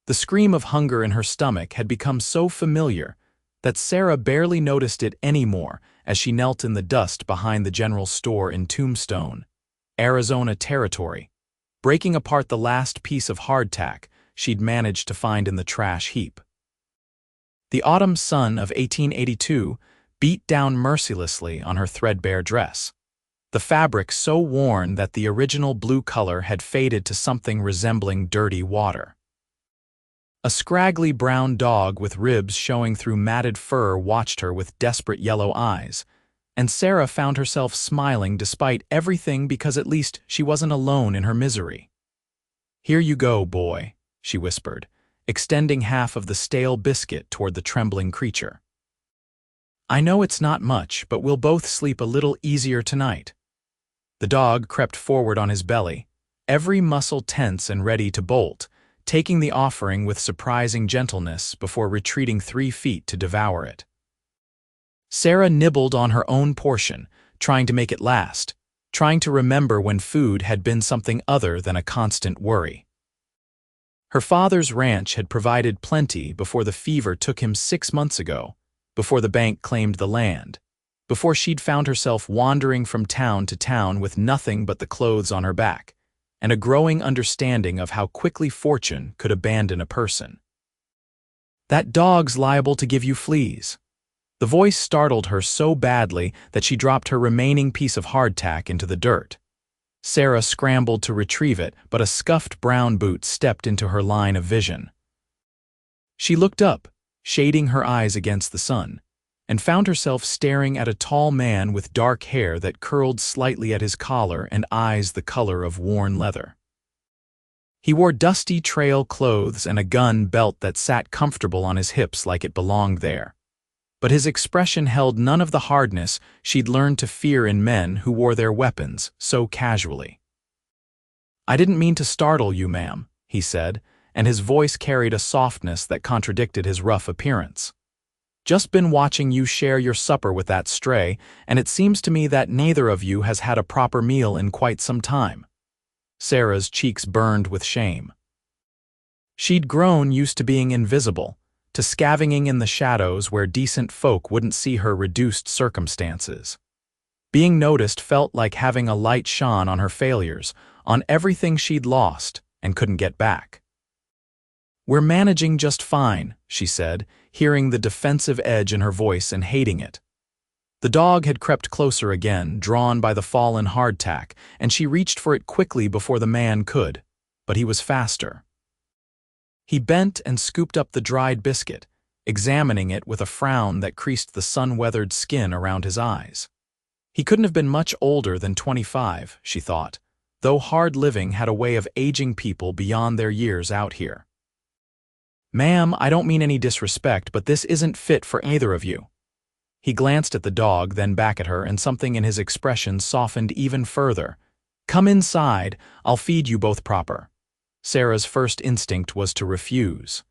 The scream of hunger in her stomach had become so familiar that Sarah barely noticed it anymore as she knelt in the dust behind the general store in Tombstone, Arizona territory, breaking apart the last piece of hardtack she'd managed to find in the trash heap. The autumn sun of 1882 beat down mercilessly on her threadbare dress, the fabric so worn that the original blue color had faded to something resembling dirty water. A scraggly brown dog with ribs showing through matted fur watched her with desperate yellow eyes, and Sarah found herself smiling despite everything because at least she wasn't alone in her misery. "Here you go, boy," she whispered, extending half of the stale biscuit toward the trembling creature. "I know it's not much, but we'll both sleep a little easier tonight." The dog crept forward on his belly, every muscle tense and ready to bolt, taking the offering with surprising gentleness before retreating 3 feet to devour it. Sarah nibbled on her own portion, trying to make it last, trying to remember when food had been something other than a constant worry. Her father's ranch had provided plenty before the fever took him 6 months ago, before the bank claimed the land, before she'd found herself wandering from town to town with nothing but the clothes on her back, and a growing understanding of how quickly fortune could abandon a person. "That dog's liable to give you fleas." The voice startled her so badly that she dropped her remaining piece of hardtack into the dirt. Sarah scrambled to retrieve it, but a scuffed brown boot stepped into her line of vision. She looked up, shading her eyes against the sun, and found herself staring at a tall man with dark hair that curled slightly at his collar and eyes the color of worn leather. He wore dusty trail clothes and a gun belt that sat comfortable on his hips like it belonged there. But his expression held none of the hardness she'd learned to fear in men who wore their weapons so casually. "I didn't mean to startle you, ma'am," he said, and his voice carried a softness that contradicted his rough appearance. "Just been watching you share your supper with that stray, and it seems to me that neither of you has had a proper meal in quite some time." Sarah's cheeks burned with shame. She'd grown used to being invisible, to scavenging in the shadows where decent folk wouldn't see her reduced circumstances. Being noticed felt like having a light shone on her failures, on everything she'd lost and couldn't get back. "We're managing just fine," she said, hearing the defensive edge in her voice and hating it. The dog had crept closer again, drawn by the fallen hardtack, and she reached for it quickly before the man could, but he was faster. He bent and scooped up the dried biscuit, examining it with a frown that creased the sun-weathered skin around his eyes. He couldn't have been much older than 25, she thought, though hard living had a way of aging people beyond their years out here. "Ma'am, I don't mean any disrespect, but this isn't fit for either of you." He glanced at the dog, then back at her, and something in his expression softened even further. "Come inside, I'll feed you both proper." Sarah's first instinct was to refuse.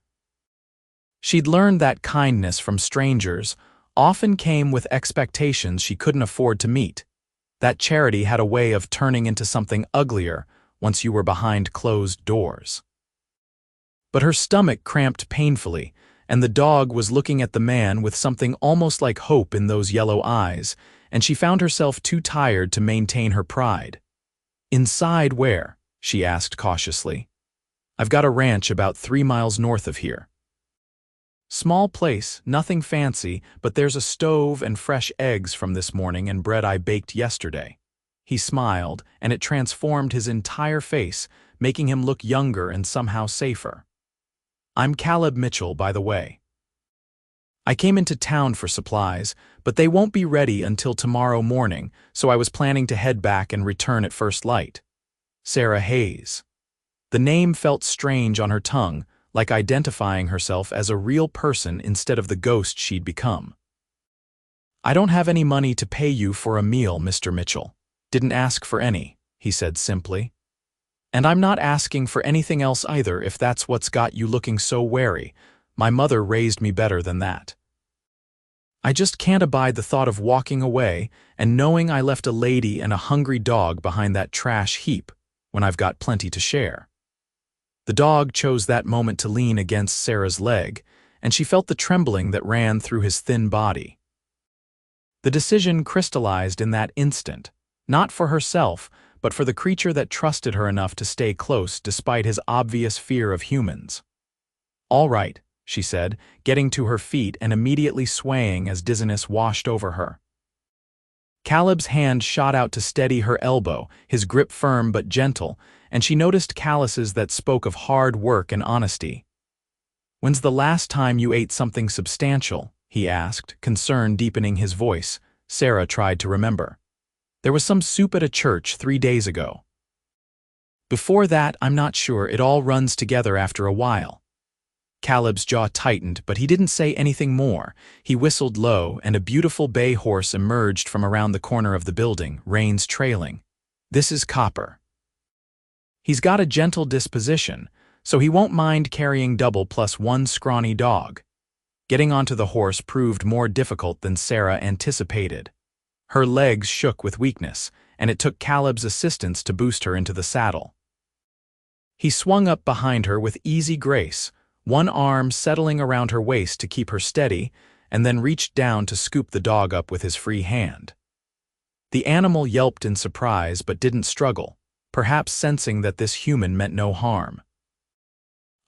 She'd learned that kindness from strangers often came with expectations she couldn't afford to meet. That charity had a way of turning into something uglier once you were behind closed doors. But her stomach cramped painfully, and the dog was looking at the man with something almost like hope in those yellow eyes, and she found herself too tired to maintain her pride. "Inside where?" she asked cautiously. "I've got a ranch about 3 miles north of here." "Small place, nothing fancy, but there's a stove and fresh eggs from this morning and bread I baked yesterday." He smiled, and it transformed his entire face, making him look younger and somehow safer. "I'm Caleb Mitchell, by the way. I came into town for supplies, but they won't be ready until tomorrow morning, so I was planning to head back and return at first light." Sarah Hayes. The name felt strange on her tongue, like identifying herself as a real person instead of the ghost she'd become. "I don't have any money to pay you for a meal, Mr. Mitchell. Didn't ask for any," he said simply. "And I'm not asking for anything else either if that's what's got you looking so wary. My mother raised me better than that. I just can't abide the thought of walking away and knowing I left a lady and a hungry dog behind that trash heap when I've got plenty to share." The dog chose that moment to lean against Sarah's leg, and she felt the trembling that ran through his thin body. The decision crystallized in that instant, not for herself, but for the creature that trusted her enough to stay close despite his obvious fear of humans. "All right," she said, getting to her feet and immediately swaying as dizziness washed over her. Caleb's hand shot out to steady her elbow, his grip firm but gentle, and she noticed calluses that spoke of hard work and honesty. "When's the last time you ate something substantial?" he asked, concern deepening his voice. Sarah tried to remember. "There was some soup at a church 3 days ago. Before that, I'm not sure. It all runs together after a while." Caleb's jaw tightened, but he didn't say anything more. He whistled low, and a beautiful bay horse emerged from around the corner of the building, reins trailing. "This is Copper. He's got a gentle disposition, so he won't mind carrying double plus one scrawny dog." Getting onto the horse proved more difficult than Sarah anticipated. Her legs shook with weakness, and it took Caleb's assistance to boost her into the saddle. He swung up behind her with easy grace, one arm settling around her waist to keep her steady, and then reached down to scoop the dog up with his free hand. The animal yelped in surprise but didn't struggle, perhaps sensing that this human meant no harm.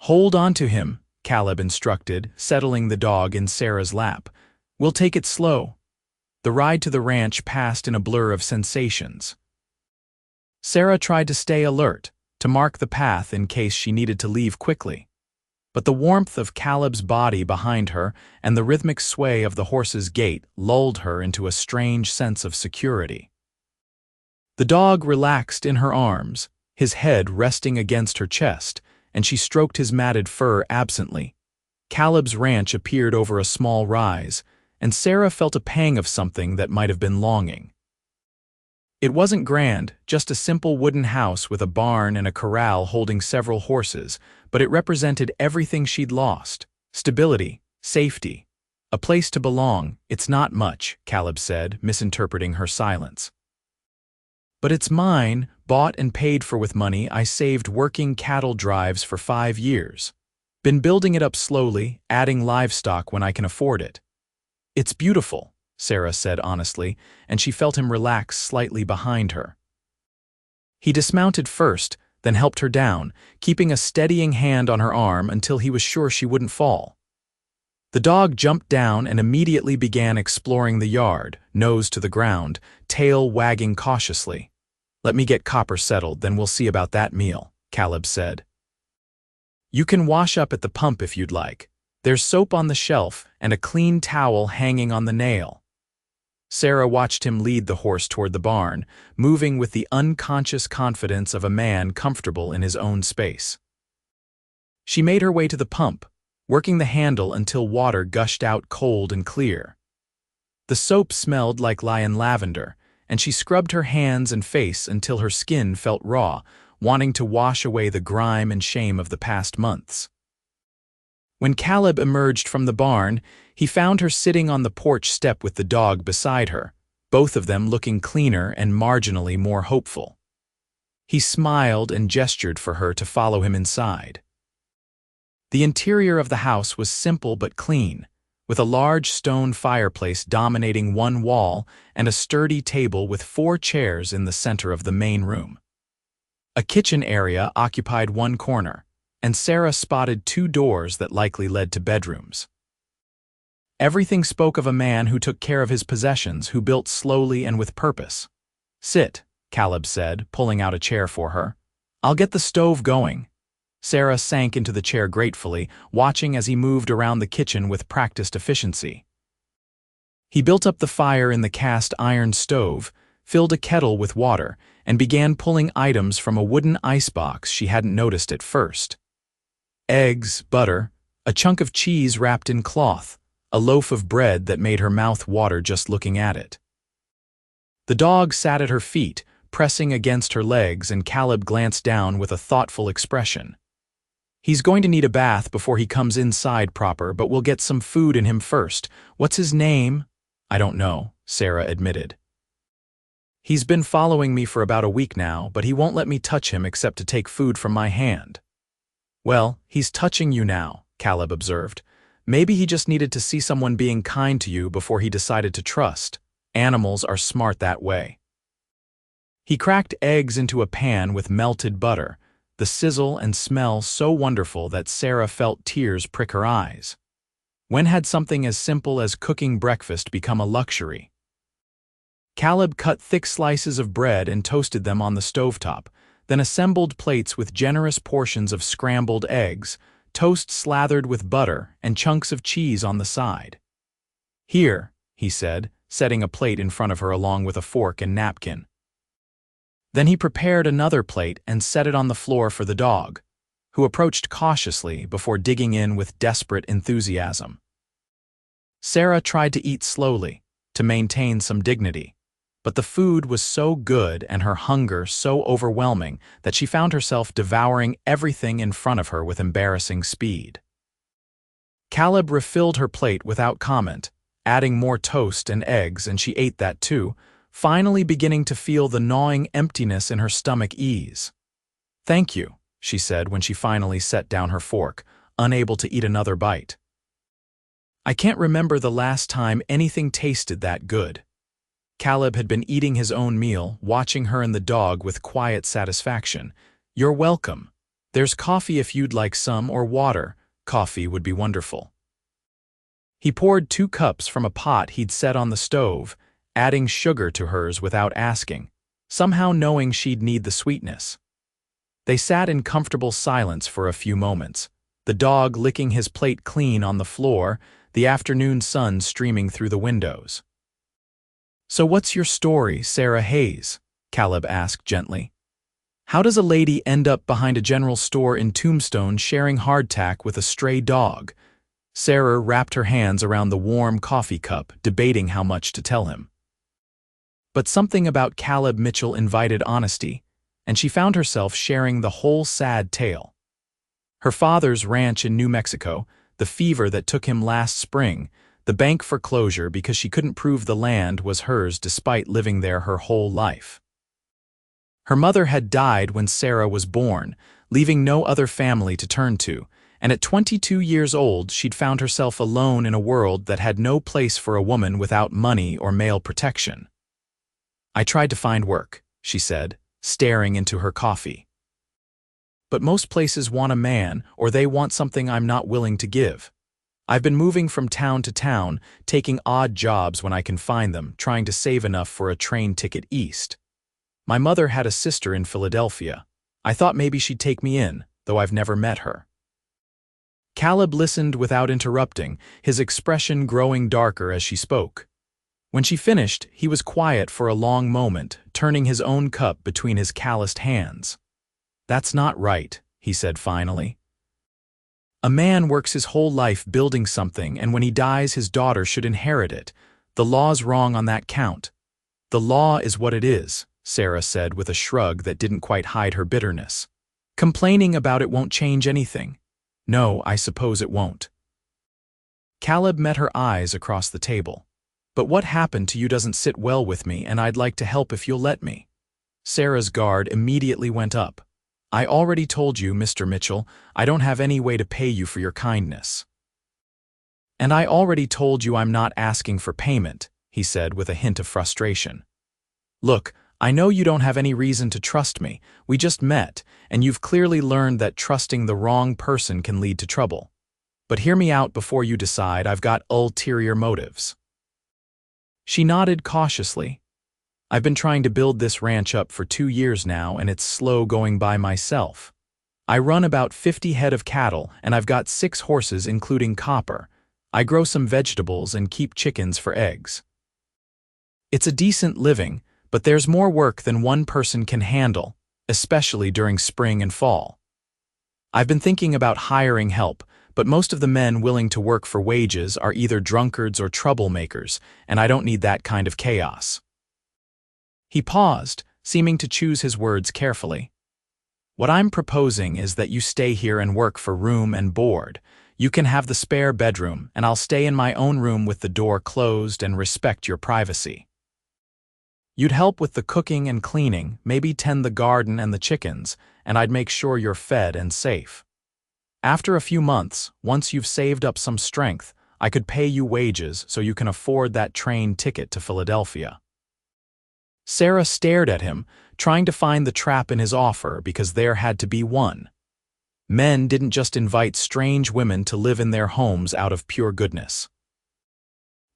"Hold on to him," Caleb instructed, settling the dog in Sarah's lap. "We'll take it slow." The ride to the ranch passed in a blur of sensations. Sarah tried to stay alert, to mark the path in case she needed to leave quickly. But the warmth of Caleb's body behind her and the rhythmic sway of the horse's gait lulled her into a strange sense of security. The dog relaxed in her arms, his head resting against her chest, and she stroked his matted fur absently. Caleb's ranch appeared over a small rise, and Sarah felt a pang of something that might have been longing. It wasn't grand, just a simple wooden house with a barn and a corral holding several horses, but it represented everything she'd lost: stability, safety, a place to belong. "It's not much," Caleb said, misinterpreting her silence. "But it's mine, bought and paid for with money I saved working cattle drives for 5 years. Been building it up slowly, adding livestock when I can afford it." "It's beautiful," Sarah said honestly, and she felt him relax slightly behind her. He dismounted first, then helped her down, keeping a steadying hand on her arm until he was sure she wouldn't fall. The dog jumped down and immediately began exploring the yard, nose to the ground, tail wagging cautiously. "Let me get Copper settled, then we'll see about that meal," Caleb said. "You can wash up at the pump if you'd like. There's soap on the shelf and a clean towel hanging on the nail." Sarah watched him lead the horse toward the barn, moving with the unconscious confidence of a man comfortable in his own space. She made her way to the pump, working the handle until water gushed out cold and clear. The soap smelled like lion lavender, and she scrubbed her hands and face until her skin felt raw, wanting to wash away the grime and shame of the past months. When Caleb emerged from the barn, he found her sitting on the porch step with the dog beside her, both of them looking cleaner and marginally more hopeful. He smiled and gestured for her to follow him inside. The interior of the house was simple but clean, with a large stone fireplace dominating one wall and a sturdy table with 4 chairs in the center of the main room. A kitchen area occupied one corner, and Sarah spotted 2 doors that likely led to bedrooms. Everything spoke of a man who took care of his possessions, who built slowly and with purpose. "Sit," Caleb said, pulling out a chair for her. "I'll get the stove going." Sarah sank into the chair gratefully, watching as he moved around the kitchen with practiced efficiency. He built up the fire in the cast iron stove, filled a kettle with water, and began pulling items from a wooden icebox she hadn't noticed at first. Eggs, butter, a chunk of cheese wrapped in cloth, a loaf of bread that made her mouth water just looking at it. The dog sat at her feet, pressing against her legs, and Caleb glanced down with a thoughtful expression. "He's going to need a bath before he comes inside proper, but we'll get some food in him first. What's his name?" "I don't know," Sarah admitted. "He's been following me for about a week now, but he won't let me touch him except to take food from my hand." Well, he's touching you now, Caleb observed. Maybe he just needed to see someone being kind to you before he decided to trust. Animals are smart that way. He cracked eggs into a pan with melted butter, the sizzle and smell so wonderful that Sarah felt tears prick her eyes. When had something as simple as cooking breakfast become a luxury? Caleb cut thick slices of bread and toasted them on the stovetop, then assembled plates with generous portions of scrambled eggs, toast slathered with butter, and chunks of cheese on the side. "Here," he said, setting a plate in front of her along with a fork and napkin. Then he prepared another plate and set it on the floor for the dog, who approached cautiously before digging in with desperate enthusiasm. Sarah tried to eat slowly, to maintain some dignity, but the food was so good and her hunger so overwhelming that she found herself devouring everything in front of her with embarrassing speed. Caleb refilled her plate without comment, adding more toast and eggs, and she ate that too, finally beginning to feel the gnawing emptiness in her stomach ease. "Thank you," she said when she finally set down her fork, unable to eat another bite. "I can't remember the last time anything tasted that good." Caleb had been eating his own meal, watching her and the dog with quiet satisfaction. "You're welcome. There's coffee if you'd like some, or water. Coffee would be wonderful." He poured 2 cups from a pot he'd set on the stove, adding sugar to hers without asking, somehow knowing she'd need the sweetness. They sat in comfortable silence for a few moments, the dog licking his plate clean on the floor, the afternoon sun streaming through the windows. "So what's your story, Sarah Hayes?" Caleb asked gently. "How does a lady end up behind a general store in Tombstone sharing hardtack with a stray dog?" Sarah wrapped her hands around the warm coffee cup, debating how much to tell him. But something about Caleb Mitchell invited honesty, and she found herself sharing the whole sad tale. Her father's ranch in New Mexico, the fever that took him last spring, the bank foreclosure because she couldn't prove the land was hers despite living there her whole life. Her mother had died when Sarah was born, leaving no other family to turn to, and at 22 years old she'd found herself alone in a world that had no place for a woman without money or male protection. "I tried to find work," she said, staring into her coffee. "But most places want a man, or they want something I'm not willing to give. I've been moving from town to town, taking odd jobs when I can find them, trying to save enough for a train ticket east. My mother had a sister in Philadelphia. I thought maybe she'd take me in, though I've never met her." Caleb listened without interrupting, his expression growing darker as she spoke. When she finished, he was quiet for a long moment, turning his own cup between his calloused hands. "That's not right," he said finally. "A man works his whole life building something, and when he dies his daughter should inherit it. The law's wrong on that count." "The law is what it is," Sarah said with a shrug that didn't quite hide her bitterness. "Complaining about it won't change anything." "No, I suppose it won't." Caleb met her eyes across the table. "But what happened to you doesn't sit well with me, and I'd like to help if you'll let me." Sarah's guard immediately went up. "I already told you, Mr. Mitchell, I don't have any way to pay you for your kindness." "And I already told you I'm not asking for payment," he said with a hint of frustration. "Look, I know you don't have any reason to trust me. We just met, and you've clearly learned that trusting the wrong person can lead to trouble. But hear me out before you decide. I've got ulterior motives." She nodded cautiously. "I've been trying to build this ranch up for 2 years now, and it's slow going by myself. I run about 50 head of cattle, and I've got 6 horses including Copper. I grow some vegetables and keep chickens for eggs. It's a decent living, but there's more work than one person can handle, especially during spring and fall. I've been thinking about hiring help, but most of the men willing to work for wages are either drunkards or troublemakers, and I don't need that kind of chaos." He paused, seeming to choose his words carefully. "What I'm proposing is that you stay here and work for room and board. You can have the spare bedroom, and I'll stay in my own room with the door closed and respect your privacy. You'd help with the cooking and cleaning, maybe tend the garden and the chickens, and I'd make sure you're fed and safe." After a few months, once you've saved up some strength, I could pay you wages so you can afford that train ticket to Philadelphia." Sarah stared at him, trying to find the trap in his offer because there had to be one. Men didn't just invite strange women to live in their homes out of pure goodness.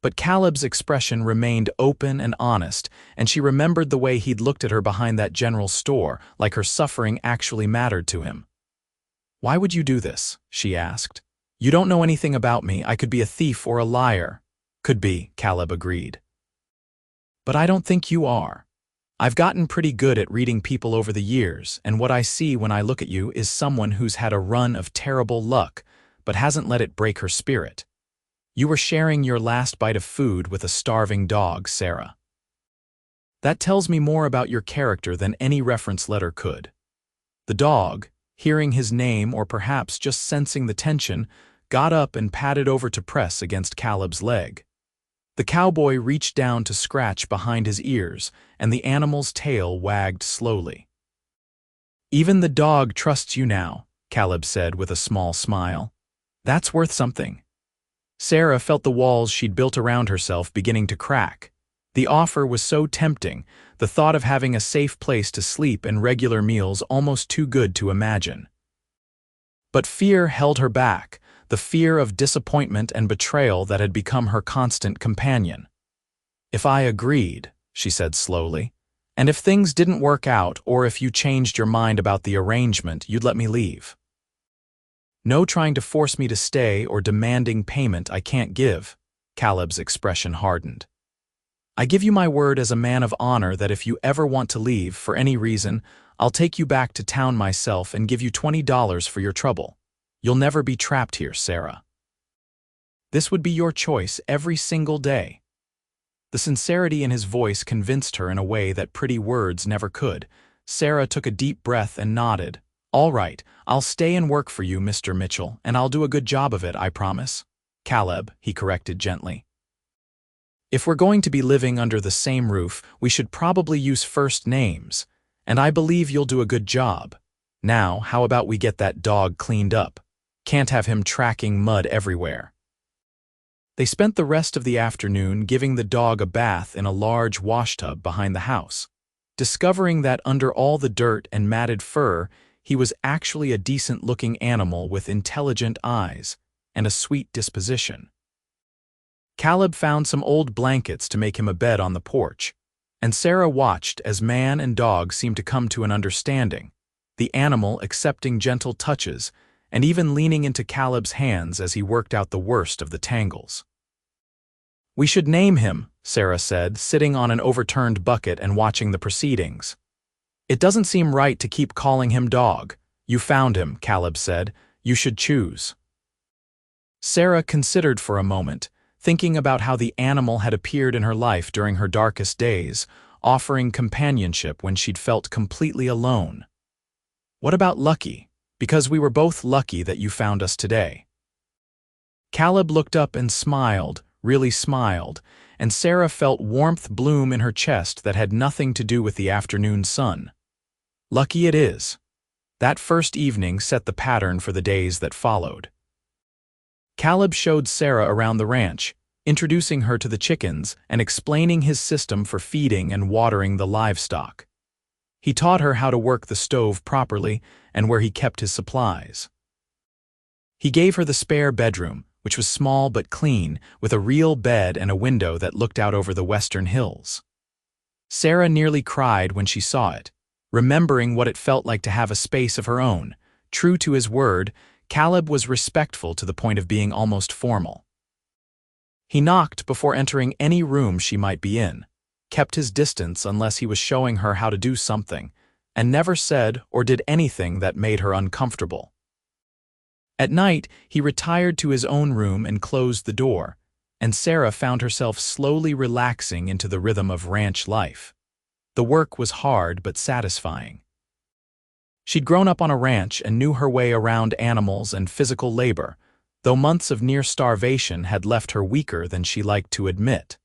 But Caleb's expression remained open and honest, and she remembered the way he'd looked at her behind that general store, like her suffering actually mattered to him. "Why would you do this?" she asked. "You don't know anything about me. I could be a thief or a liar." "Could be," Caleb agreed. "But I don't think you are. I've gotten pretty good at reading people over the years, and what I see when I look at you is someone who's had a run of terrible luck, but hasn't let it break her spirit. You were sharing your last bite of food with a starving dog, Sarah. That tells me more about your character than any reference letter could." The dog, hearing his name or perhaps just sensing the tension, got up and padded over to press against Caleb's leg. The cowboy reached down to scratch behind his ears, and the animal's tail wagged slowly. "Even the dog trusts you now," Caleb said with a small smile. "That's worth something." Sarah felt the walls she'd built around herself beginning to crack. The offer was so tempting, the thought of having a safe place to sleep and regular meals almost too good to imagine. But fear held her back, the fear of disappointment and betrayal that had become her constant companion. "If I agreed," she said slowly, "and if things didn't work out or if you changed your mind about the arrangement, you'd let me leave." "No trying to force me to stay or demanding payment I can't give." Caleb's expression hardened. "I give you my word as a man of honor that if you ever want to leave for any reason, I'll take you back to town myself and give you $20 for your trouble. You'll never be trapped here, Sarah. This would be your choice every single day." The sincerity in his voice convinced her in a way that pretty words never could. Sarah took a deep breath and nodded. "All right, I'll stay and work for you, Mr. Mitchell, and I'll do a good job of it, I promise." "Caleb," he corrected gently. "If we're going to be living under the same roof, we should probably use first names, and I believe you'll do a good job. Now, how about we get that dog cleaned up? Can't have him tracking mud everywhere." They spent the rest of the afternoon giving the dog a bath in a large washtub behind the house, discovering that under all the dirt and matted fur, he was actually a decent-looking animal with intelligent eyes and a sweet disposition. Caleb found some old blankets to make him a bed on the porch, and Sarah watched as man and dog seemed to come to an understanding, the animal accepting gentle touches and even leaning into Caleb's hands as he worked out the worst of the tangles. "We should name him," Sarah said, sitting on an overturned bucket and watching the proceedings. "It doesn't seem right to keep calling him Dog." "You found him," Caleb said. "You should choose." Sarah considered for a moment, thinking about how the animal had appeared in her life during her darkest days, offering companionship when she'd felt completely alone. "What about Lucky? Because we were both lucky that you found us today." Caleb looked up and smiled, really smiled, and Sarah felt warmth bloom in her chest that had nothing to do with the afternoon sun. Lucky it is. That first evening set the pattern for the days that followed. Caleb showed Sarah around the ranch, introducing her to the chickens and explaining his system for feeding and watering the livestock. He taught her how to work the stove properly and where he kept his supplies. He gave her the spare bedroom, which was small but clean, with a real bed and a window that looked out over the western hills. Sarah nearly cried when she saw it, remembering what it felt like to have a space of her own. True to his word, Caleb was respectful to the point of being almost formal. He knocked before entering any room she might be in, kept his distance unless he was showing her how to do something, and never said or did anything that made her uncomfortable. At night, he retired to his own room and closed the door, and Sarah found herself slowly relaxing into the rhythm of ranch life. The work was hard but satisfying. She'd grown up on a ranch and knew her way around animals and physical labor, though months of near starvation had left her weaker than she liked to admit.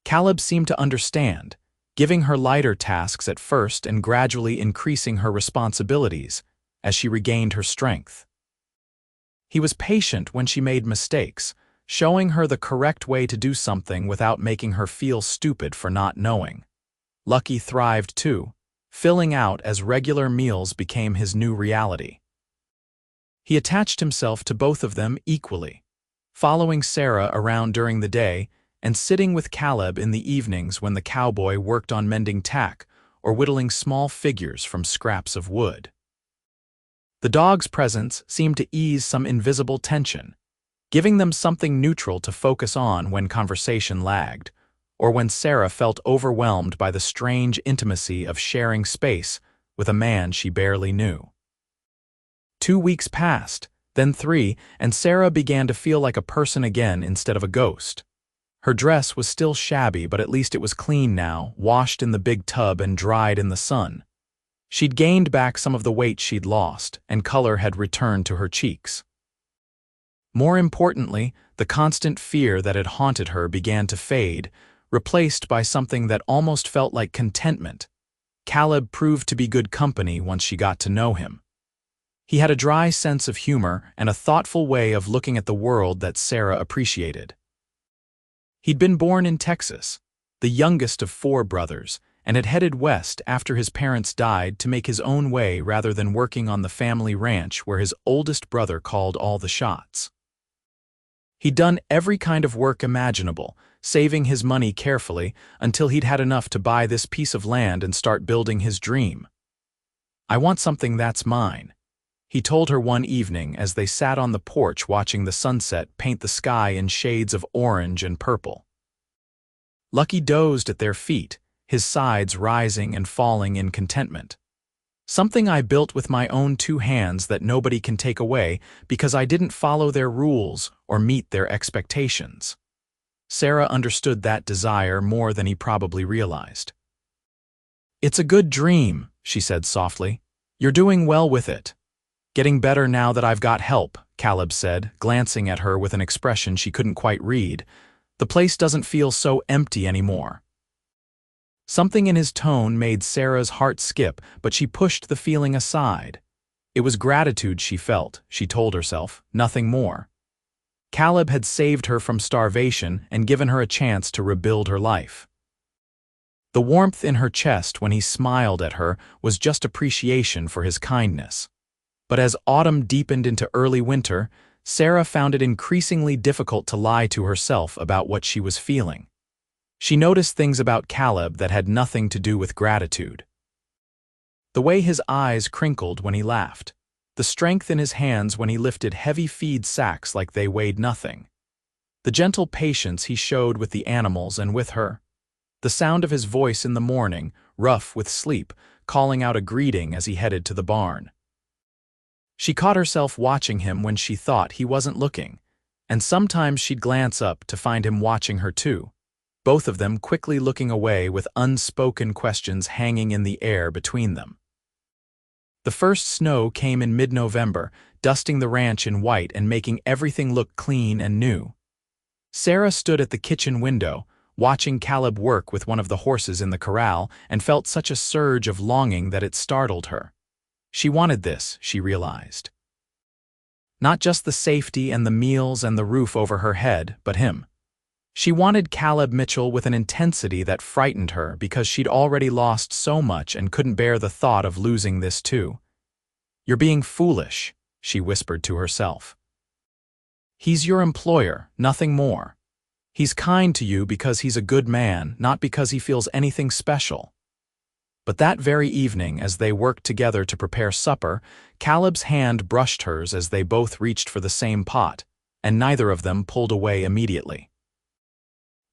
Caleb seemed to understand, giving her lighter tasks at first and gradually increasing her responsibilities as she regained her strength. He was patient when she made mistakes, showing her the correct way to do something without making her feel stupid for not knowing. Lucky thrived too, filling out as regular meals became his new reality. He attached himself to both of them equally, following Sarah around during the day and sitting with Caleb in the evenings when the cowboy worked on mending tack or whittling small figures from scraps of wood. The dog's presence seemed to ease some invisible tension, giving them something neutral to focus on when conversation lagged, or when Sarah felt overwhelmed by the strange intimacy of sharing space with a man she barely knew. 2 weeks passed, then 3, and Sarah began to feel like a person again instead of a ghost. Her dress was still shabby, but at least it was clean now, washed in the big tub and dried in the sun. She'd gained back some of the weight she'd lost, and color had returned to her cheeks. More importantly, the constant fear that had haunted her began to fade, replaced by something that almost felt like contentment. Caleb proved to be good company once she got to know him. He had a dry sense of humor and a thoughtful way of looking at the world that Sarah appreciated. He'd been born in Texas, the youngest of 4 brothers, and had headed west after his parents died to make his own way rather than working on the family ranch where his oldest brother called all the shots. He'd done every kind of work imaginable, saving his money carefully until he'd had enough to buy this piece of land and start building his dream. "I want something that's mine," he told her one evening as they sat on the porch watching the sunset paint the sky in shades of orange and purple. Lucky dozed at their feet, his sides rising and falling in contentment. "Something I built with my own 2 hands that nobody can take away because I didn't follow their rules or meet their expectations." Sarah understood that desire more than he probably realized. "It's a good dream," she said softly. "You're doing well with it." "Getting better now that I've got help," Caleb said, glancing at her with an expression she couldn't quite read. "The place doesn't feel so empty anymore." Something in his tone made Sarah's heart skip, but she pushed the feeling aside. It was gratitude she felt, she told herself, nothing more. Caleb had saved her from starvation and given her a chance to rebuild her life. The warmth in her chest when he smiled at her was just appreciation for his kindness. But as autumn deepened into early winter, Sarah found it increasingly difficult to lie to herself about what she was feeling. She noticed things about Caleb that had nothing to do with gratitude. The way his eyes crinkled when he laughed, the strength in his hands when he lifted heavy feed sacks like they weighed nothing, the gentle patience he showed with the animals and with her, the sound of his voice in the morning, rough with sleep, calling out a greeting as he headed to the barn. She caught herself watching him when she thought he wasn't looking, and sometimes she'd glance up to find him watching her too, both of them quickly looking away with unspoken questions hanging in the air between them. The first snow came in mid-November, dusting the ranch in white and making everything look clean and new. Sarah stood at the kitchen window, watching Caleb work with one of the horses in the corral, and felt such a surge of longing that it startled her. She wanted this, she realized. Not just the safety and the meals and the roof over her head, but him. She wanted Caleb Mitchell with an intensity that frightened her because she'd already lost so much and couldn't bear the thought of losing this too. "You're being foolish," she whispered to herself. "He's your employer, nothing more. He's kind to you because he's a good man, not because he feels anything special." But that very evening, as they worked together to prepare supper, Caleb's hand brushed hers as they both reached for the same pot, and neither of them pulled away immediately.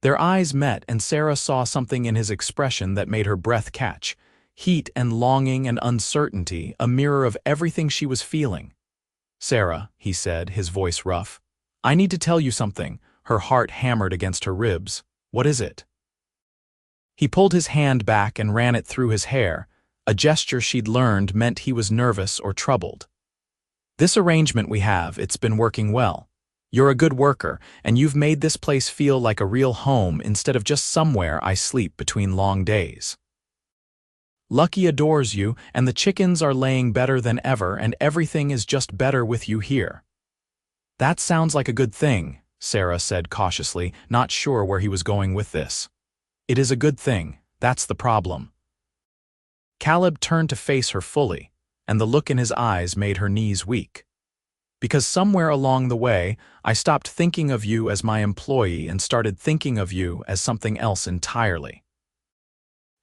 Their eyes met, and Sarah saw something in his expression that made her breath catch. Heat and longing and uncertainty, a mirror of everything she was feeling. "Sarah," he said, his voice rough, "I need to tell you something." Her heart hammered against her ribs. "What is it?" He pulled his hand back and ran it through his hair, a gesture she'd learned meant he was nervous or troubled. "This arrangement we have, it's been working well. You're a good worker, and you've made this place feel like a real home instead of just somewhere I sleep between long days. Lucky adores you, and the chickens are laying better than ever, and everything is just better with you here." That sounds like a good thing, Sarah said cautiously, not sure where he was going with this. It is a good thing, that's the problem. Caleb turned to face her fully, and the look in his eyes made her knees weak. Because somewhere along the way, I stopped thinking of you as my employee and started thinking of you as something else entirely.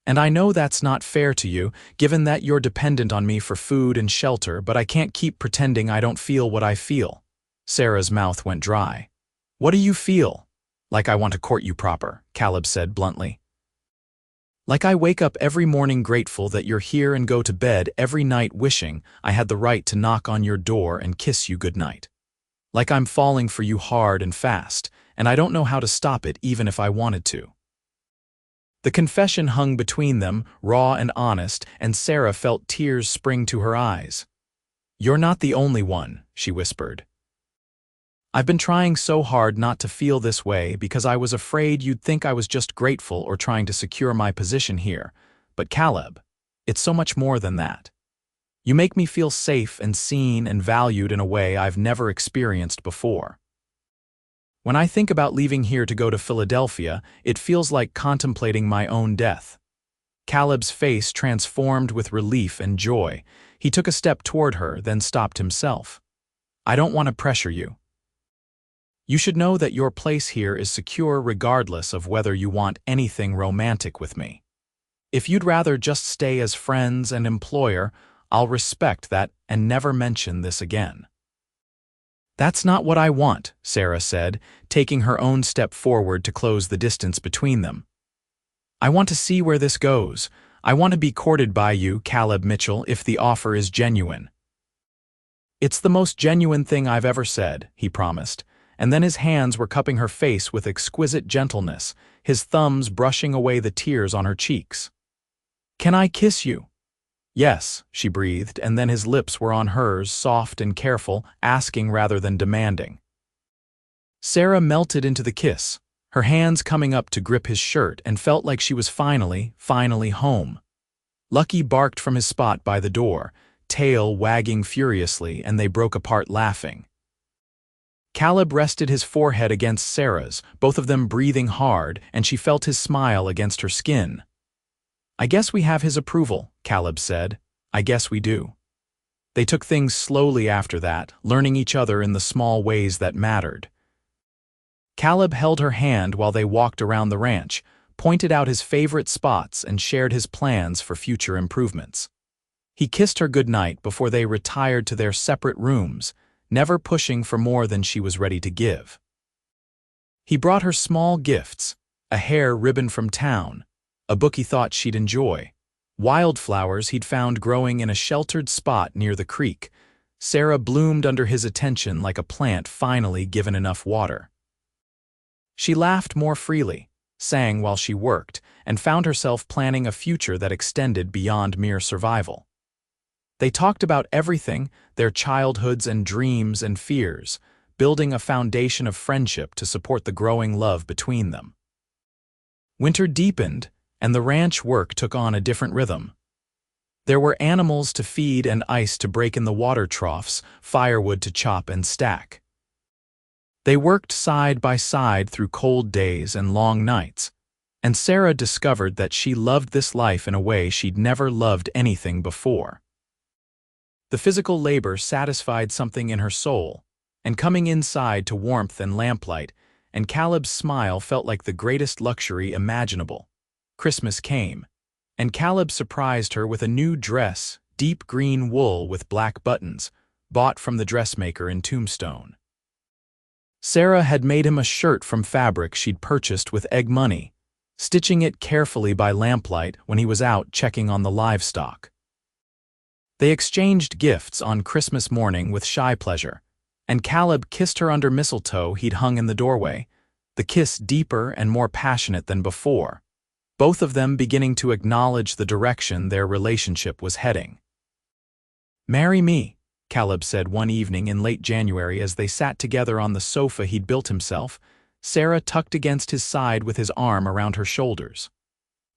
And I know that's not fair to you, given that you're dependent on me for food and shelter, but I can't keep pretending I don't feel what I feel. Sarah's mouth went dry. What do you feel? Like I want to court you proper, Caleb said bluntly. Like I wake up every morning grateful that you're here and go to bed every night wishing I had the right to knock on your door and kiss you goodnight. Like I'm falling for you hard and fast, and I don't know how to stop it even if I wanted to. The confession hung between them, raw and honest, and Sarah felt tears spring to her eyes. You're not the only one, she whispered. I've been trying so hard not to feel this way because I was afraid you'd think I was just grateful or trying to secure my position here. But Caleb, it's so much more than that. You make me feel safe and seen and valued in a way I've never experienced before. When I think about leaving here to go to Philadelphia, it feels like contemplating my own death. Caleb's face transformed with relief and joy. He took a step toward her, then stopped himself. I don't want to pressure you. You should know that your place here is secure regardless of whether you want anything romantic with me. If you'd rather just stay as friends and employer, I'll respect that and never mention this again. That's not what I want, Sarah said, taking her own step forward to close the distance between them. I want to see where this goes. I want to be courted by you, Caleb Mitchell, if the offer is genuine. It's the most genuine thing I've ever said, he promised, and then his hands were cupping her face with exquisite gentleness, his thumbs brushing away the tears on her cheeks. Can I kiss you? Yes, she breathed, and then his lips were on hers, soft and careful, asking rather than demanding. Sarah melted into the kiss, her hands coming up to grip his shirt, and felt like she was finally home. Lucky barked from his spot by the door, tail wagging furiously, and they broke apart laughing. Caleb rested his forehead against Sarah's, both of them breathing hard, and she felt his smile against her skin. I guess we have his approval, Caleb said. I guess we do. They took things slowly after that, learning each other in the small ways that mattered. Caleb held her hand while they walked around the ranch, pointed out his favorite spots, and shared his plans for future improvements. He kissed her goodnight before they retired to their separate rooms, never pushing for more than she was ready to give. He brought her small gifts, a hair ribbon from town, a book he thought she'd enjoy, wildflowers he'd found growing in a sheltered spot near the creek. Sarah bloomed under his attention like a plant finally given enough water. She laughed more freely, sang while she worked, and found herself planning a future that extended beyond mere survival. They talked about everything, their childhoods and dreams and fears, building a foundation of friendship to support the growing love between them. Winter deepened, and the ranch work took on a different rhythm. There were animals to feed and ice to break in the water troughs, firewood to chop and stack. They worked side by side through cold days and long nights, and Sarah discovered that she loved this life in a way she'd never loved anything before. The physical labor satisfied something in her soul, and coming inside to warmth and lamplight, and Caleb's smile felt like the greatest luxury imaginable. Christmas came, and Caleb surprised her with a new dress, deep green wool with black buttons, bought from the dressmaker in Tombstone. Sarah had made him a shirt from fabric she'd purchased with egg money, stitching it carefully by lamplight when he was out checking on the livestock. They exchanged gifts on Christmas morning with shy pleasure, and Caleb kissed her under mistletoe he'd hung in the doorway, the kiss deeper and more passionate than before, both of them beginning to acknowledge the direction their relationship was heading. "Marry me," Caleb said one evening in late January as they sat together on the sofa he'd built himself, Sarah tucked against his side with his arm around her shoulders.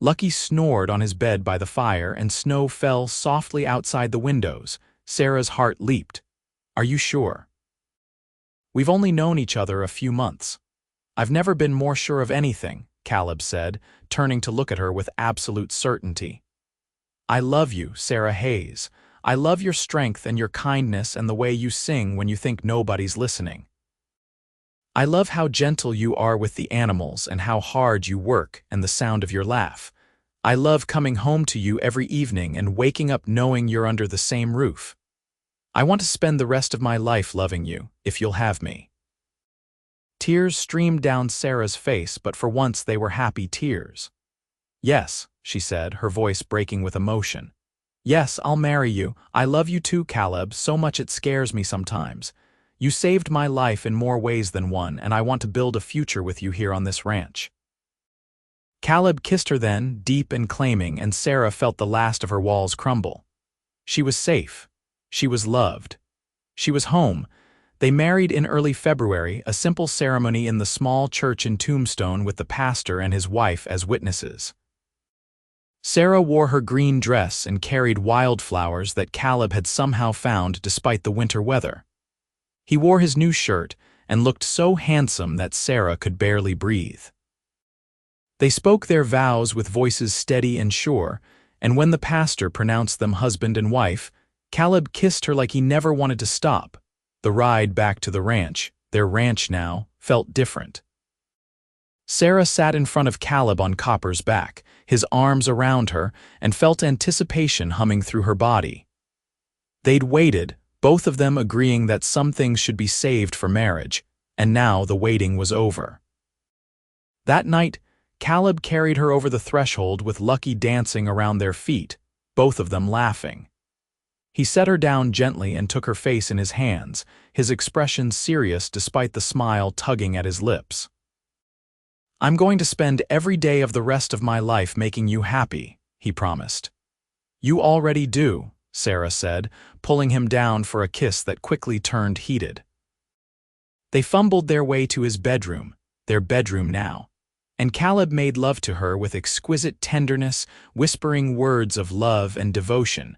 Lucky snored on his bed by the fire, and snow fell softly outside the windows. Sarah's heart leaped. "Are you sure?" We've only known each other a few months. I've never been more sure of anything, Caleb said, turning to look at her with absolute certainty. I love you, Sarah Hayes. I love your strength and your kindness and the way you sing when you think nobody's listening. I love how gentle you are with the animals and how hard you work and the sound of your laugh. I love coming home to you every evening and waking up knowing you're under the same roof. I want to spend the rest of my life loving you, if you'll have me. Tears streamed down Sarah's face, but for once they were happy tears. Yes, she said, her voice breaking with emotion. Yes, I'll marry you. I love you too, Caleb, so much it scares me sometimes. You saved my life in more ways than one, and I want to build a future with you here on this ranch. Caleb kissed her then, deep and claiming, and Sarah felt the last of her walls crumble. She was safe. She was loved. She was home. They married in early February, a simple ceremony in the small church in Tombstone with the pastor and his wife as witnesses. Sarah wore her green dress and carried wildflowers that Caleb had somehow found despite the winter weather. He wore his new shirt and looked so handsome that Sarah could barely breathe. They spoke their vows with voices steady and sure, and when the pastor pronounced them husband and wife, Caleb kissed her like he never wanted to stop. The ride back to the ranch, their ranch now, felt different. Sarah sat in front of Caleb on Copper's back, his arms around her, and felt anticipation humming through her body. They'd waited, both of them agreeing that some things should be saved for marriage, and now the waiting was over. That night, Caleb carried her over the threshold with Lucky dancing around their feet, both of them laughing. He set her down gently and took her face in his hands, his expression serious despite the smile tugging at his lips. I'm going to spend every day of the rest of my life making you happy, he promised. You already do, Sarah said, pulling him down for a kiss that quickly turned heated. They fumbled their way to his bedroom, their bedroom now, and Caleb made love to her with exquisite tenderness, whispering words of love and devotion,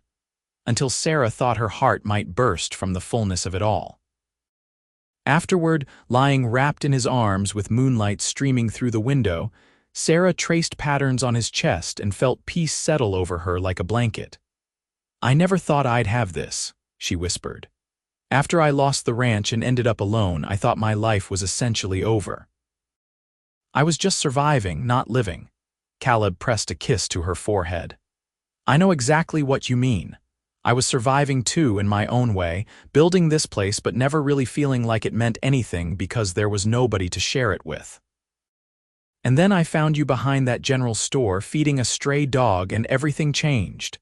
until Sarah thought her heart might burst from the fullness of it all. Afterward, lying wrapped in his arms with moonlight streaming through the window, Sarah traced patterns on his chest and felt peace settle over her like a blanket. I never thought I'd have this, she whispered. After I lost the ranch and ended up alone, I thought my life was essentially over. I was just surviving, not living. Caleb pressed a kiss to her forehead. I know exactly what you mean. I was surviving too in my own way, building this place but never really feeling like it meant anything because there was nobody to share it with. And then I found you behind that general store feeding a stray dog and everything changed.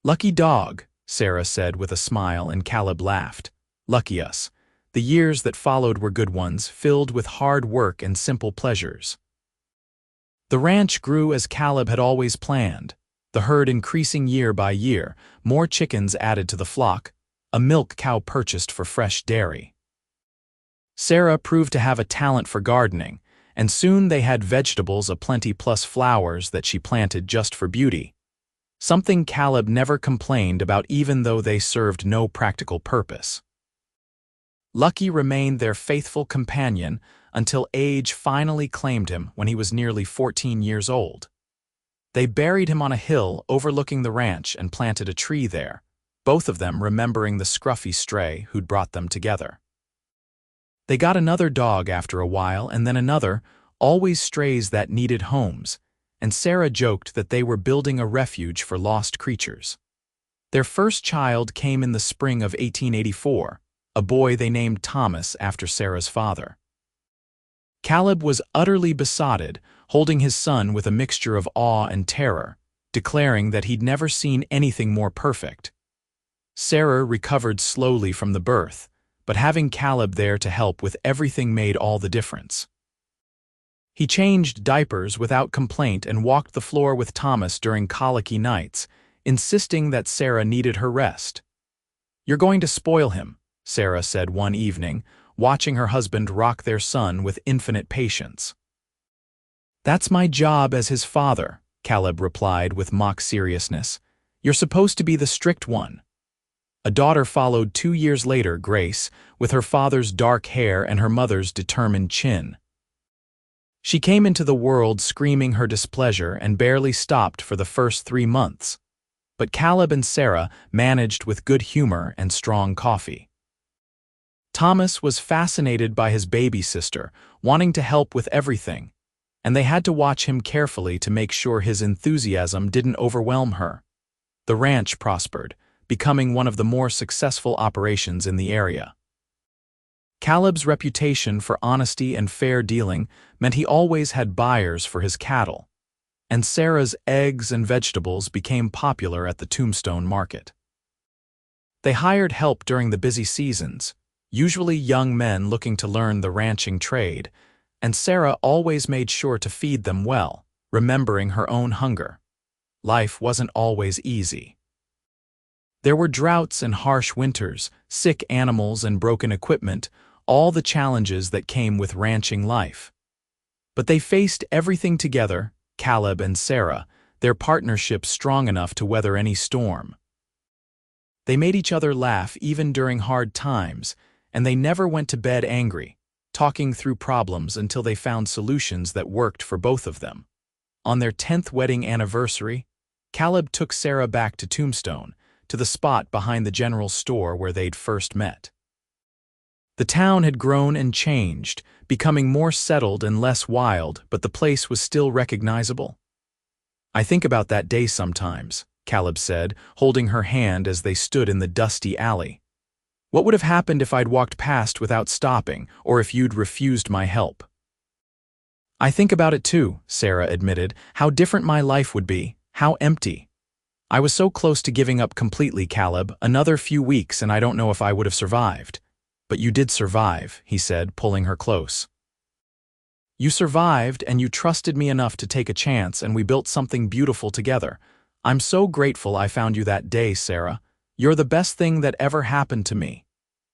Lucky dog, Sarah said with a smile, and Caleb laughed. Lucky us. The years that followed were good ones, filled with hard work and simple pleasures. The ranch grew as Caleb had always planned. The herd increasing year by year, more chickens added to the flock, a milk cow purchased for fresh dairy. Sarah proved to have a talent for gardening, and soon they had vegetables aplenty plus flowers that she planted just for beauty. Something Caleb never complained about even though they served no practical purpose. Lucky remained their faithful companion until age finally claimed him when he was nearly 14 years old. They buried him on a hill overlooking the ranch and planted a tree there, both of them remembering the scruffy stray who'd brought them together. They got another dog after a while and then another, always strays that needed homes, and Sarah joked that they were building a refuge for lost creatures. Their first child came in the spring of 1884, a boy they named Thomas after Sarah's father. Caleb was utterly besotted, holding his son with a mixture of awe and terror, declaring that he'd never seen anything more perfect. Sarah recovered slowly from the birth, but having Caleb there to help with everything made all the difference. He changed diapers without complaint and walked the floor with Thomas during colicky nights, insisting that Sarah needed her rest. You're going to spoil him, Sarah said one evening, watching her husband rock their son with infinite patience. That's my job as his father, Caleb replied with mock seriousness. You're supposed to be the strict one. A daughter followed 2 years later, Grace, with her father's dark hair and her mother's determined chin. She came into the world screaming her displeasure and barely stopped for the first 3 months. But Caleb and Sarah managed with good humor and strong coffee. Thomas was fascinated by his baby sister, wanting to help with everything, and they had to watch him carefully to make sure his enthusiasm didn't overwhelm her. The ranch prospered, becoming one of the more successful operations in the area. Caleb's reputation for honesty and fair dealing meant he always had buyers for his cattle, and Sarah's eggs and vegetables became popular at the Tombstone market. They hired help during the busy seasons, usually young men looking to learn the ranching trade, and Sarah always made sure to feed them well, remembering her own hunger. Life wasn't always easy. There were droughts and harsh winters, sick animals and broken equipment, all the challenges that came with ranching life. But they faced everything together, Caleb and Sarah, their partnership strong enough to weather any storm. They made each other laugh even during hard times, and they never went to bed angry, talking through problems until they found solutions that worked for both of them. On their 10th wedding anniversary, Caleb took Sarah back to Tombstone, to the spot behind the general store where they'd first met. The town had grown and changed, becoming more settled and less wild, but the place was still recognizable. "I think about that day sometimes," Caleb said, holding her hand as they stood in the dusty alley. "What would have happened if I'd walked past without stopping, or if you'd refused my help?" "I think about it too," Sarah admitted, "how different my life would be, how empty. I was so close to giving up completely, Caleb, another few weeks and I don't know if I would have survived. But you did survive," he said, pulling her close. "You survived and you trusted me enough to take a chance and we built something beautiful together. I'm so grateful I found you that day, Sarah. You're the best thing that ever happened to me."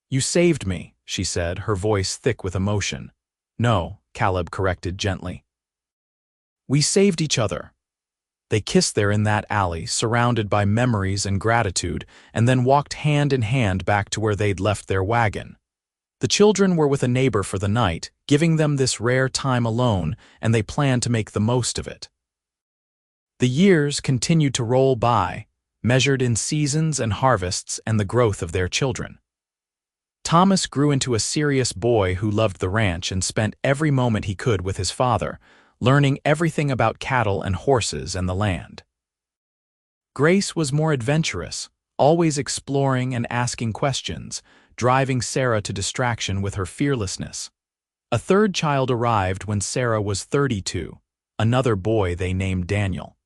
"You saved me," she said, her voice thick with emotion. "No," Caleb corrected gently. "We saved each other." They kissed there in that alley, surrounded by memories and gratitude, and then walked hand in hand back to where they'd left their wagon. The children were with a neighbor for the night, giving them this rare time alone, and they planned to make the most of it. The years continued to roll by, measured in seasons and harvests and the growth of their children. Thomas grew into a serious boy who loved the ranch and spent every moment he could with his father, learning everything about cattle and horses and the land. Grace was more adventurous, always exploring and asking questions, driving Sarah to distraction with her fearlessness. A third child arrived when Sarah was 32, another boy they named Daniel.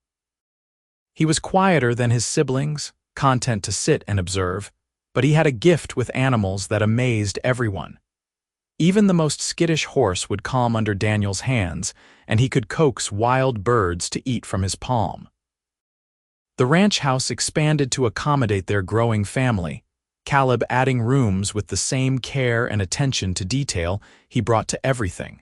He was quieter than his siblings, content to sit and observe, but he had a gift with animals that amazed everyone. Even the most skittish horse would calm under Daniel's hands, and he could coax wild birds to eat from his palm. The ranch house expanded to accommodate their growing family, Caleb adding rooms with the same care and attention to detail he brought to everything.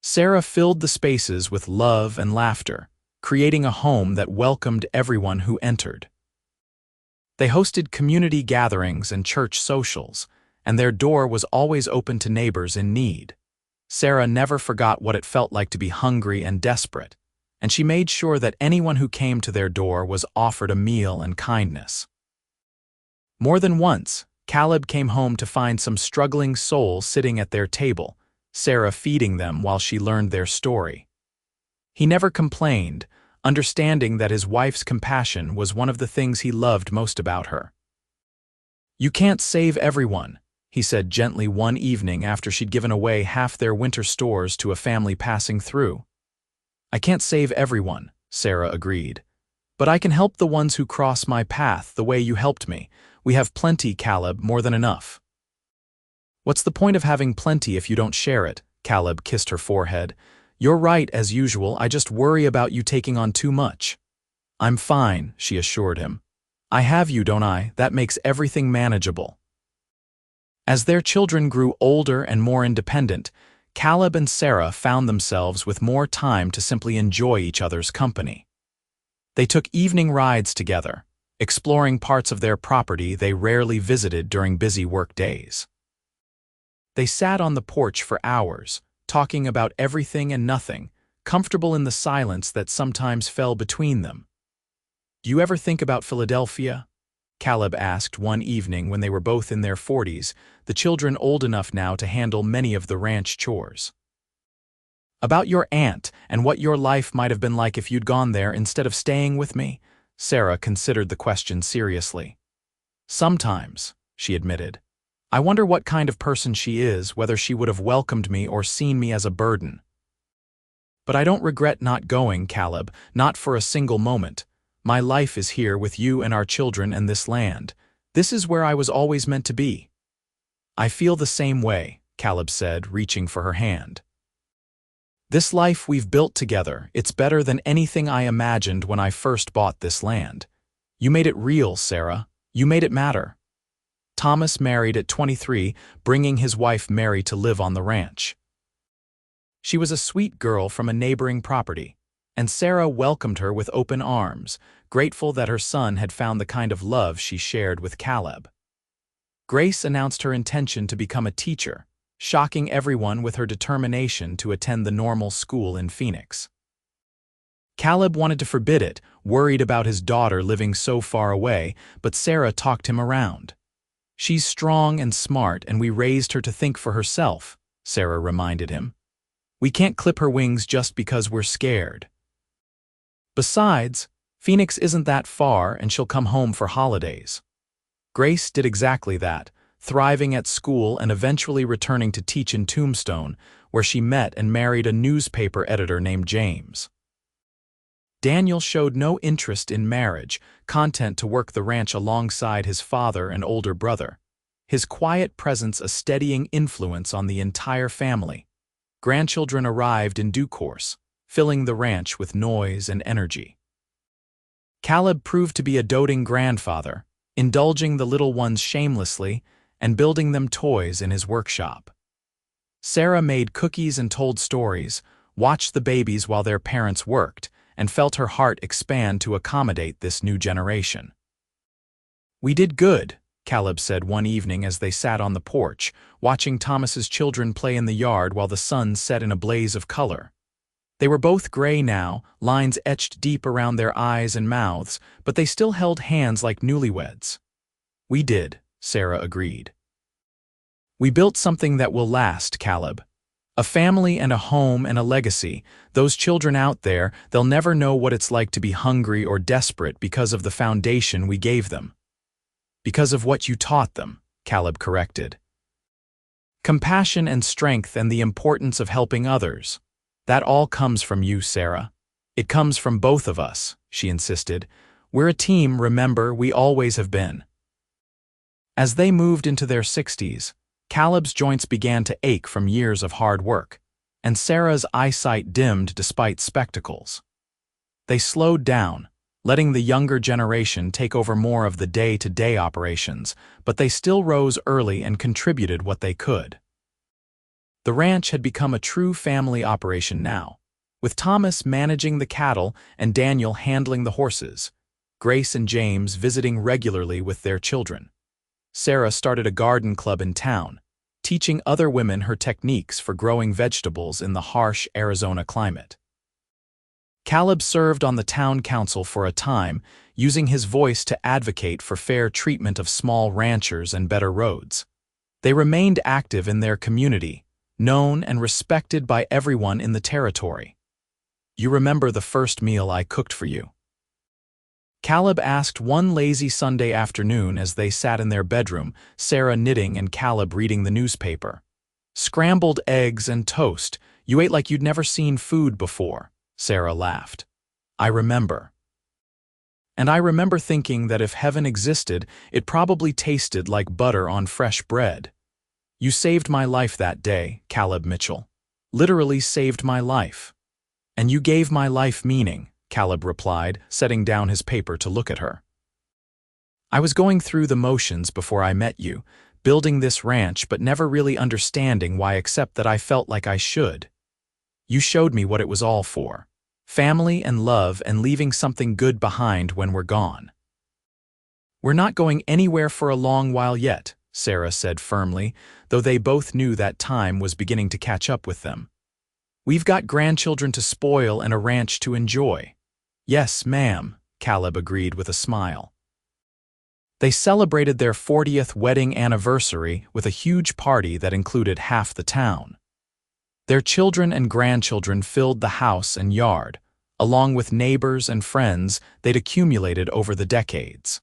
Sarah filled the spaces with love and laughter, creating a home that welcomed everyone who entered. They hosted community gatherings and church socials, and their door was always open to neighbors in need. Sarah never forgot what it felt like to be hungry and desperate, and she made sure that anyone who came to their door was offered a meal and kindness. More than once, Caleb came home to find some struggling soul sitting at their table, Sarah feeding them while she learned their story. He never complained, understanding that his wife's compassion was one of the things he loved most about her. "You can't save everyone," he said gently one evening after she'd given away half their winter stores to a family passing through. "I can't save everyone," Sarah agreed. "But I can help the ones who cross my path the way you helped me. We have plenty, Caleb, more than enough." "What's the point of having plenty if you don't share it?" Caleb kissed her forehead. "You're right, as usual, I just worry about you taking on too much." "I'm fine," she assured him. "I have you, don't I? That makes everything manageable." As their children grew older and more independent, Caleb and Sarah found themselves with more time to simply enjoy each other's company. They took evening rides together, exploring parts of their property they rarely visited during busy work days. They sat on the porch for hours, talking about everything and nothing, comfortable in the silence that sometimes fell between them. "Do you ever think about Philadelphia?" Caleb asked one evening when they were both in their 40s, the children old enough now to handle many of the ranch chores. "About your aunt and what your life might have been like if you'd gone there instead of staying with me?" Sarah considered the question seriously. "Sometimes," she admitted. "I wonder what kind of person she is, whether she would have welcomed me or seen me as a burden. But I don't regret not going, Caleb, not for a single moment. My life is here with you and our children and this land. This is where I was always meant to be." "I feel the same way," Caleb said, reaching for her hand. "This life we've built together, it's better than anything I imagined when I first bought this land. You made it real, Sarah. You made it matter." Thomas married at 23, bringing his wife Mary to live on the ranch. She was a sweet girl from a neighboring property, and Sarah welcomed her with open arms, grateful that her son had found the kind of love she shared with Caleb. Grace announced her intention to become a teacher, shocking everyone with her determination to attend the normal school in Phoenix. Caleb wanted to forbid it, worried about his daughter living so far away, but Sarah talked him around. "She's strong and smart, and we raised her to think for herself," Sarah reminded him. "We can't clip her wings just because we're scared. Besides, Phoenix isn't that far and she'll come home for holidays." Grace did exactly that, thriving at school and eventually returning to teach in Tombstone, where she met and married a newspaper editor named James. Daniel showed no interest in marriage, content to work the ranch alongside his father and older brother. His quiet presence a steadying influence on the entire family. Grandchildren arrived in due course, filling the ranch with noise and energy. Caleb proved to be a doting grandfather, indulging the little ones shamelessly and building them toys in his workshop. Sarah made cookies and told stories, watched the babies while their parents worked, and felt her heart expand to accommodate this new generation. "We did good," Caleb said one evening as they sat on the porch, watching Thomas's children play in the yard while the sun set in a blaze of color. They were both gray now, lines etched deep around their eyes and mouths, but they still held hands like newlyweds. "We did," Sarah agreed. "We built something that will last, Caleb. A family and a home and a legacy. Those children out there, they'll never know what it's like to be hungry or desperate because of the foundation we gave them." "Because of what you taught them," Caleb corrected. "Compassion and strength and the importance of helping others. That all comes from you, Sarah. It comes from both of us," she insisted. "We're a team, remember, we always have been." As they moved into their 60s, Caleb's joints began to ache from years of hard work, and Sarah's eyesight dimmed despite spectacles. They slowed down, letting the younger generation take over more of the day-to-day operations, but they still rose early and contributed what they could. The ranch had become a true family operation now, with Thomas managing the cattle and Daniel handling the horses, Grace and James visiting regularly with their children. Sarah started a garden club in town, teaching other women her techniques for growing vegetables in the harsh Arizona climate. Caleb served on the town council for a time, using his voice to advocate for fair treatment of small ranchers and better roads. They remained active in their community, known and respected by everyone in the territory. "You remember the first meal I cooked for you?" Caleb asked one lazy Sunday afternoon as they sat in their bedroom, Sarah knitting and Caleb reading the newspaper. "Scrambled eggs and toast. You ate like you'd never seen food before," Sarah laughed. "I remember. And I remember thinking that if heaven existed, it probably tasted like butter on fresh bread. You saved my life that day, Caleb Mitchell. Literally saved my life. And you gave my life meaning," Caleb replied, setting down his paper to look at her. "I was going through the motions before I met you, building this ranch but never really understanding why except that I felt like I should. You showed me what it was all for. Family and love and leaving something good behind when we're gone." "We're not going anywhere for a long while yet," Sarah said firmly, though they both knew that time was beginning to catch up with them. "We've got grandchildren to spoil and a ranch to enjoy." "Yes, ma'am," Caleb agreed with a smile. They celebrated their 40th wedding anniversary with a huge party that included half the town. Their children and grandchildren filled the house and yard, along with neighbors and friends they'd accumulated over the decades.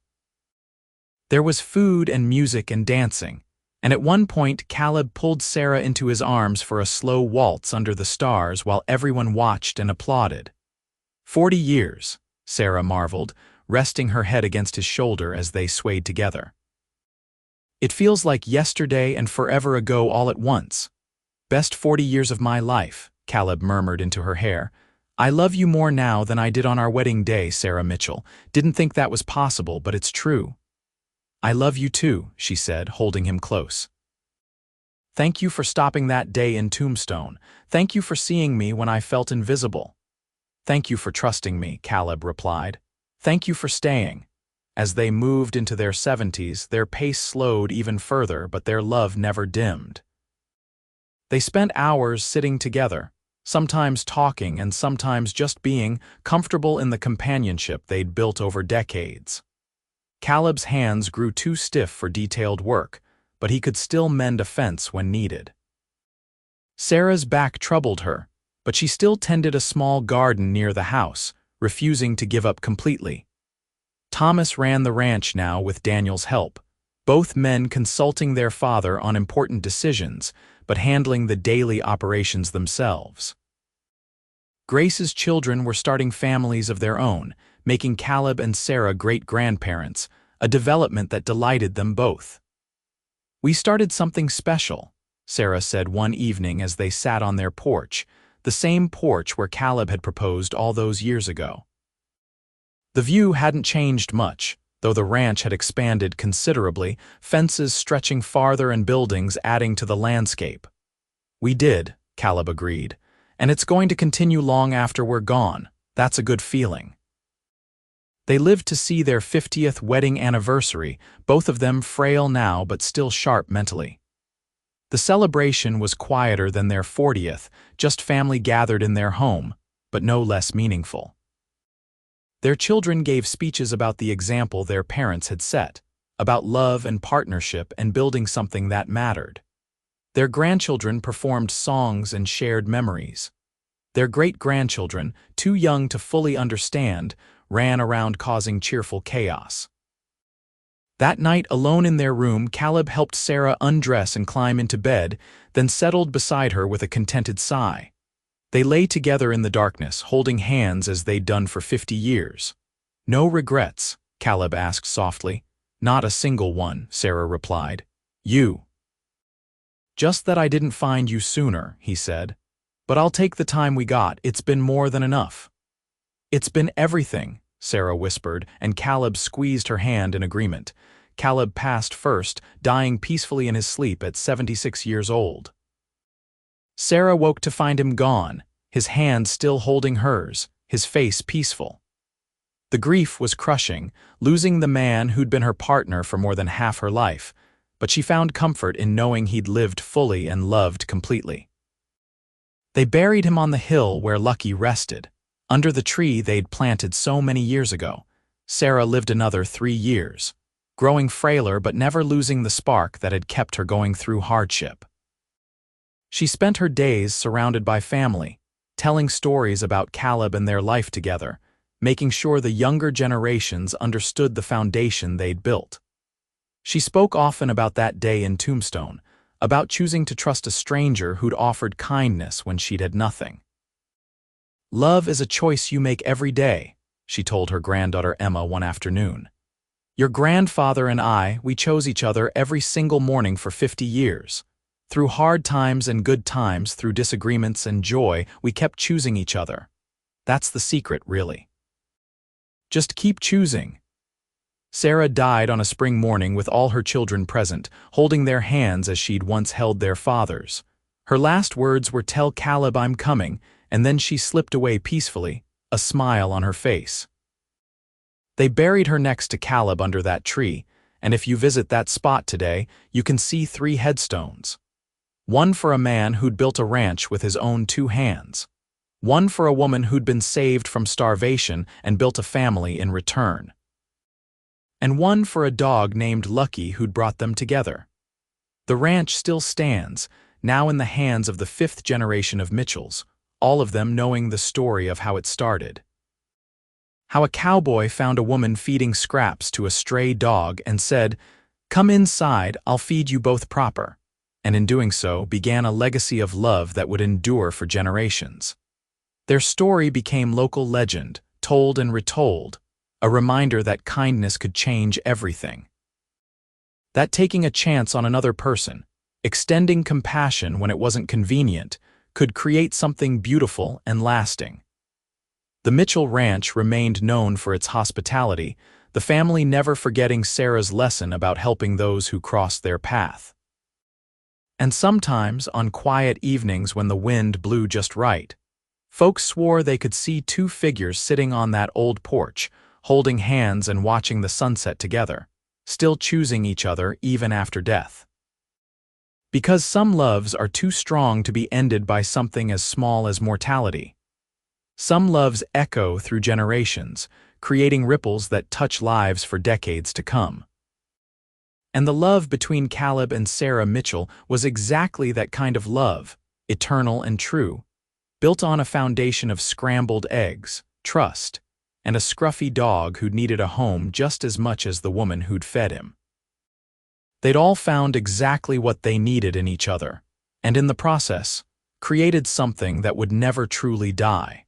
There was food and music and dancing, and at one point Caleb pulled Sarah into his arms for a slow waltz under the stars while everyone watched and applauded. 40 years, Sarah marveled, resting her head against his shoulder as they swayed together. "It feels like yesterday and forever ago all at once. Best 40 years of my life," Caleb murmured into her hair. "I love you more now than I did on our wedding day, Sarah Mitchell. Didn't think that was possible, but it's true." "I love you too," she said, holding him close. "Thank you for stopping that day in Tombstone. Thank you for seeing me when I felt invisible." "Thank you for trusting me," Caleb replied. "Thank you for staying." As they moved into their 70s, their pace slowed even further, but their love never dimmed. They spent hours sitting together, sometimes talking and sometimes just being comfortable in the companionship they'd built over decades. Caleb's hands grew too stiff for detailed work, but he could still mend a fence when needed. Sarah's back troubled her, but she still tended a small garden near the house, refusing to give up completely. Thomas ran the ranch now with Daniel's help, both men consulting their father on important decisions, but handling the daily operations themselves. Grace's children were starting families of their own, making Caleb and Sarah great-grandparents, a development that delighted them both. "We started something special," Sarah said one evening as they sat on their porch, the same porch where Caleb had proposed all those years ago. The view hadn't changed much, though the ranch had expanded considerably, fences stretching farther and buildings adding to the landscape. "We did," Caleb agreed, "and it's going to continue long after we're gone. That's a good feeling." They lived to see their 50th wedding anniversary, both of them frail now but still sharp mentally. The celebration was quieter than their 40th, just family gathered in their home, but no less meaningful. Their children gave speeches about the example their parents had set, about love and partnership and building something that mattered. Their grandchildren performed songs and shared memories. Their great-grandchildren, too young to fully understand, ran around causing cheerful chaos. That night, alone in their room, Caleb helped Sarah undress and climb into bed, then settled beside her with a contented sigh. They lay together in the darkness, holding hands as they'd done for 50 years. "No regrets?" Caleb asked softly. "Not a single one," Sarah replied. "You?" "Just that I didn't find you sooner," he said. "But I'll take the time we got. It's been more than enough." "It's been everything," Sarah whispered, and Caleb squeezed her hand in agreement. Caleb passed first, dying peacefully in his sleep at 76 years old. Sarah woke to find him gone, his hand still holding hers, his face peaceful. The grief was crushing, losing the man who'd been her partner for more than half her life, but she found comfort in knowing he'd lived fully and loved completely. They buried him on the hill where Lucky rested, under the tree they'd planted so many years ago. Sarah lived another 3 years, growing frailer but never losing the spark that had kept her going through hardship. She spent her days surrounded by family, telling stories about Caleb and their life together, making sure the younger generations understood the foundation they'd built. She spoke often about that day in Tombstone, about choosing to trust a stranger who'd offered kindness when she'd had nothing. "Love is a choice you make every day," she told her granddaughter Emma one afternoon. "Your grandfather and I, we chose each other every single morning for 50 years. Through hard times and good times, through disagreements and joy, we kept choosing each other. That's the secret, really. Just keep choosing." Sarah died on a spring morning with all her children present, holding their hands as she'd once held their father's. Her last words were, "Tell Caleb I'm coming," and then she slipped away peacefully, a smile on her face. They buried her next to Caleb under that tree, and if you visit that spot today, you can see 3 headstones. One for a man who'd built a ranch with his own 2 hands. One for a woman who'd been saved from starvation and built a family in return. And one for a dog named Lucky who'd brought them together. The ranch still stands, now in the hands of the 5th generation of Mitchells, all of them knowing the story of how it started. How a cowboy found a woman feeding scraps to a stray dog and said, "Come inside, I'll feed you both proper," and in doing so began a legacy of love that would endure for generations. Their story became local legend, told and retold, a reminder that kindness could change everything. That taking a chance on another person, extending compassion when it wasn't convenient, could create something beautiful and lasting. The Mitchell Ranch remained known for its hospitality, the family never forgetting Sarah's lesson about helping those who crossed their path. And sometimes, on quiet evenings when the wind blew just right, folks swore they could see 2 figures sitting on that old porch, holding hands and watching the sunset together, still choosing each other even after death. Because some loves are too strong to be ended by something as small as mortality. Some loves echo through generations, creating ripples that touch lives for decades to come. And the love between Caleb and Sarah Mitchell was exactly that kind of love, eternal and true, built on a foundation of scrambled eggs, trust, and a scruffy dog who needed a home just as much as the woman who'd fed him. They'd all found exactly what they needed in each other, and in the process, created something that would never truly die.